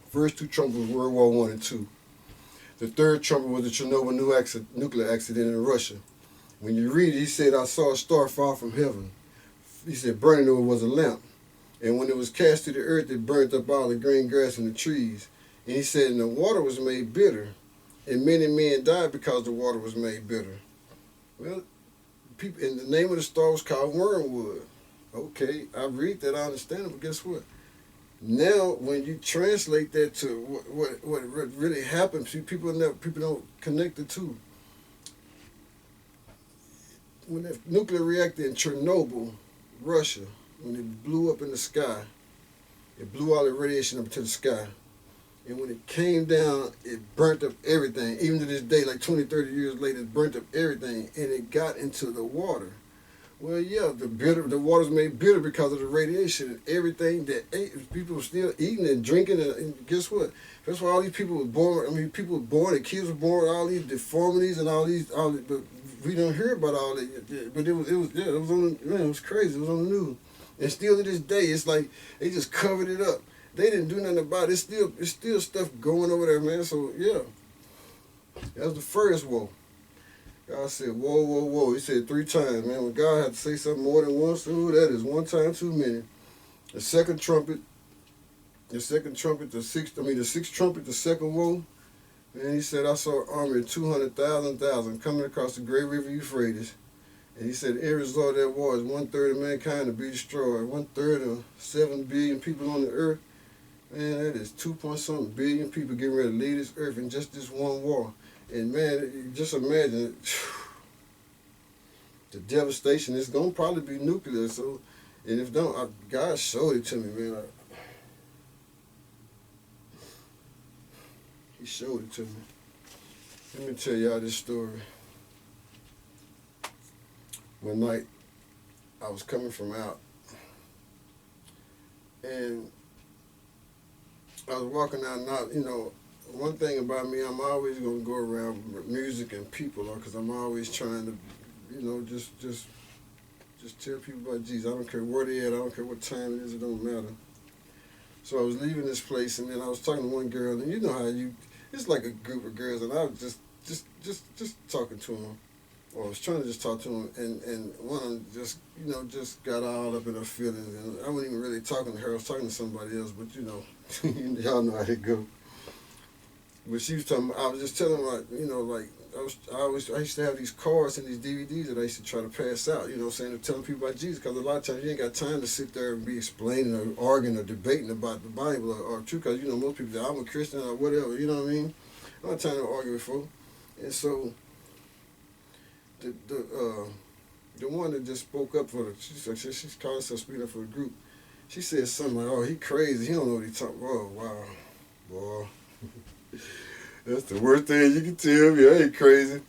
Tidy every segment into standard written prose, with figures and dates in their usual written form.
First two trumpets was World War I and II. The third trumpet was the Chernobyl nuclear accident in Russia. When you read it, he said, I saw a star fall from heaven. He said, burning over was a lamp. And when it was cast to the earth, it burnt up all the green grass and the trees. And he said, and the water was made bitter. And many men died because the water was made bitter. Well, people, and the name of the star was called Wormwood. Okay, I read that, I understand it, but guess what? Now, when you translate that to what really happened, people don't connect the two. When that nuclear reactor in Chernobyl, Russia, when it blew up in the sky, it blew all the radiation up to the sky. And when it came down, it burnt up everything. Even to this day, like 20, 30 years later, it burnt up everything, and it got into the water. Well, yeah, the water's made bitter because of the radiation and everything that people were still eating and drinking. And guess what? That's why all these people were born. I mean, people were born, and kids were born with all these deformities and all these. But we don't hear about all that. But it was on. Man, it was crazy. It was on the news. And still to this day, it's like they just covered it up. They didn't do nothing about it. It's still stuff going over there, man. So yeah, that was the first woe. God said, whoa, whoa, whoa. He said 3 times, man. When God had to say something more than once, ooh, that is 1 time too many. The second trumpet, the sixth trumpet, the second woe. And he said, I saw an army of 200,000 coming across the great river Euphrates. And he said, every result of that war is 1/3 of mankind to be destroyed. 1/3 of 7 billion people on the earth. Man, that is 2 billion people getting ready to leave this earth in just this one war. And man, just imagine the devastation. It's gonna probably be nuclear. So, and if don't, God showed it to me, man. He showed it to me. Let me tell y'all this story. One night, I was coming from out, and I was walking out, and you know, one thing about me, I'm always going to go around music and people, because I'm always trying to, you know, just tell people about Jesus. I don't care where they at, I don't care what time it is, it don't matter. So I was leaving this place, and then I was talking to one girl, and you know how it's like a group of girls, and I was just talking to them, or I was trying to just talk to them, and one of them just got all up in her feelings, and I wasn't even really talking to her, I was talking to somebody else, but you know, y'all know how it go. But she was talking. I was just telling her, like, you know, like I used to have these cards and these DVDs that I used to try to pass out. You know, what I'm saying, telling people about Jesus, because a lot of times you ain't got time to sit there and be explaining or arguing or debating about the Bible or truth. Because you know most people say I'm a Christian or whatever. You know what I mean? I don't have time to argue with folks. And so the one that just spoke up for she's calling herself speaking up for the group. She said something like, "Oh, he crazy. He don't know what he talking." Oh, wow, boy. That's the worst thing you can tell me. I ain't crazy.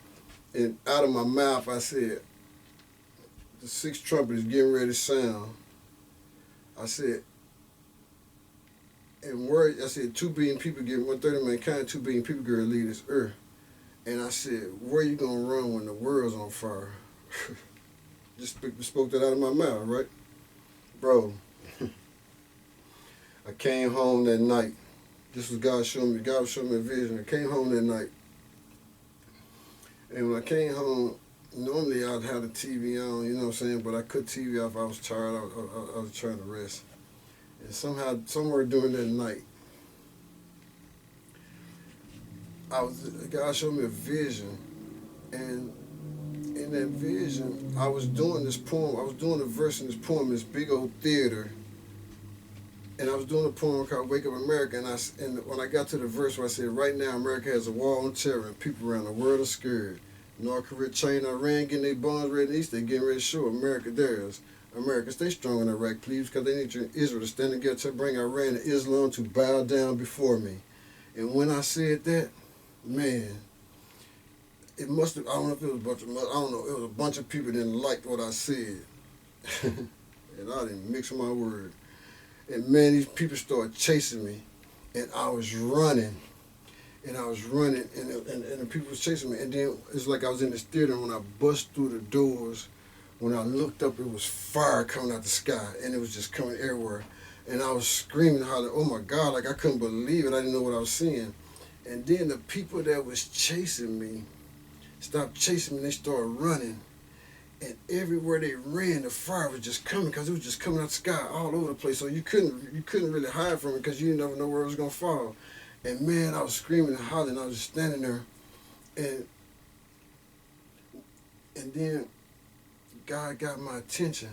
And out of my mouth, I said, the 6th trumpet is getting ready to sound. I said, and word, I said, 2 billion people get 1/3 of mankind, 2 billion people going to leave this earth. And I said, where you going to run when the world's on fire? Just spoke that out of my mouth, right? Bro, I came home that night. This was God showing me. God was showing me a vision. I came home that night. And when I came home, normally I'd have the TV on, you know what I'm saying? But I cut TV off. I was tired. I was trying to rest. And somewhere during that night, God showed me a vision. And in that vision, I was doing this poem. I was doing a verse in this poem, this big old theater. And I was doing a poem called Wake Up America, and when I got to the verse where I said, right now America has a war on terror and people around the world are scared. North Korea, China, Iran getting their bombs ready in the east, they getting ready to show America theirs. America, stay strong in Iraq, please, because they need Israel to stand together to bring Iran and Islam to bow down before me. And when I said that, man, it must have, I don't know if it was it was a bunch of people that didn't like what I said. And I didn't mix my words. And man, these people started chasing me, and I was running, and the people was chasing me, and then it's like I was in this theater, and when I bust through the doors, when I looked up, it was fire coming out the sky, and it was just coming everywhere, And I was screaming, hollering, oh my God, like I couldn't believe it. I didn't know what I was seeing. And then the people that was chasing me stopped chasing me and they started running. And everywhere they ran, the fire was just coming because it was just coming out the sky all over the place. So you couldn't really hide from it because you never know where it was gonna fall. And man, I was screaming and hollering. I was just standing there, and then God got my attention.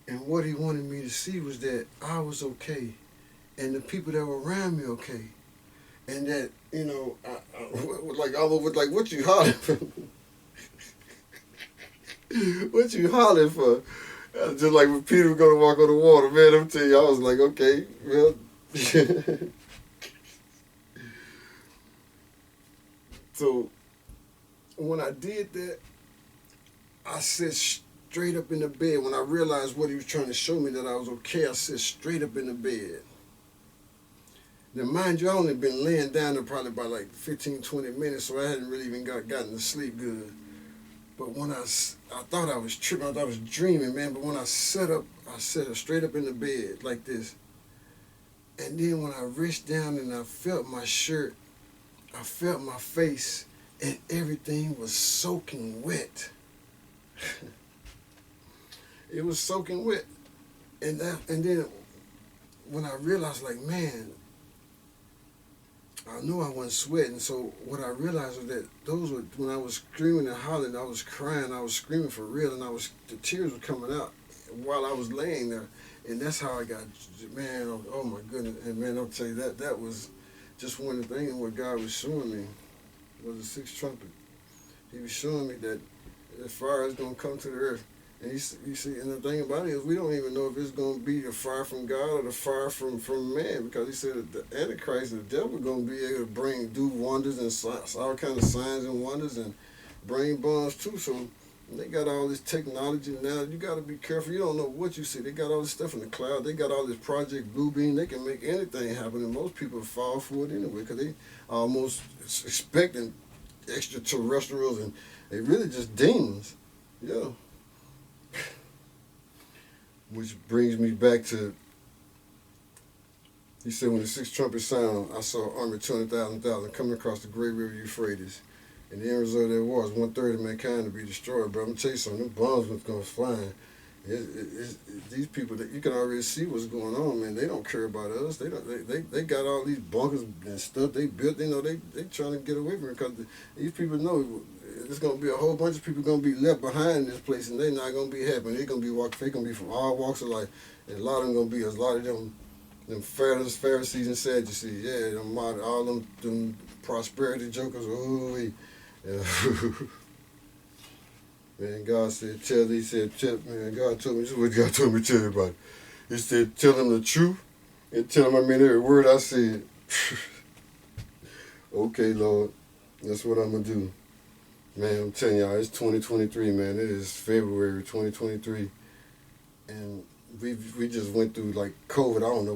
And what He wanted me to see was that I was okay, and the people that were around me okay, and that like all over, like what you hollering for? What you hollering for? Just like when Peter was gonna walk on the water, man. I'm telling you, I was like, okay, well. So when I did that, I sat straight up in the bed. When I realized what He was trying to show me that I was okay, I sat straight up in the bed. Now, mind you, I only been laying down there probably about like 15, 20 minutes, so I hadn't really even gotten to sleep good. But when I thought I was tripping, I thought I was dreaming, man. But when I sat up straight up in the bed like this. And then when I reached down and I felt my shirt, I felt my face, and everything was soaking wet. It was soaking wet. And then when I realized, like, man, I knew I wasn't sweating. So what I realized was that those were, when I was screaming and hollering, I was crying, I was screaming for real, and the tears were coming out while I was laying there. And that's how I got, man, oh my goodness. And man, I'll tell you, that was just one of the things what God was showing me was the sixth trumpet. He was showing me that the fire is going to come to the earth. And you see, and the thing about it is we don't even know if it's going to be the fire from God or the fire from man, because he said that the Antichrist, the devil, going to be able to do wonders and all kinds of signs and wonders and bring bombs too. So they got all this technology now. You got to be careful. You don't know what you see. They got all this stuff in the cloud. They got all this Project Bluebeam. They can make anything happen, and most people fall for it anyway because they almost expecting extraterrestrials, and they really just demons. Yeah. Which brings me back to, he said, when the sixth trumpet sound, I saw an army 200,000 coming across the great river Euphrates. And the end result of that war is 1/3 of mankind to be destroyed. But I'm going to tell you something, them bombs was going flying. These people, that you can already see what's going on, man. They don't care about us. They got all these bunkers and stuff they built. You know, they trying to get away from it because these people know there's going to be a whole bunch of people going to be left behind in this place, and they're not going to be happy. They're going to be they're going to be from all walks of life. And a lot of them going to be, a lot of them Pharisees and Sadducees, yeah, all them prosperity jokers, ooh, man, God said, man, God told me, this is what God told me to tell everybody. He said, tell them the truth and tell them I mean every word I said. Okay, Lord, that's what I'm going to do. Man, I'm telling y'all, it's 2023, man. It is February 2023. And we just went through, like, COVID. I don't know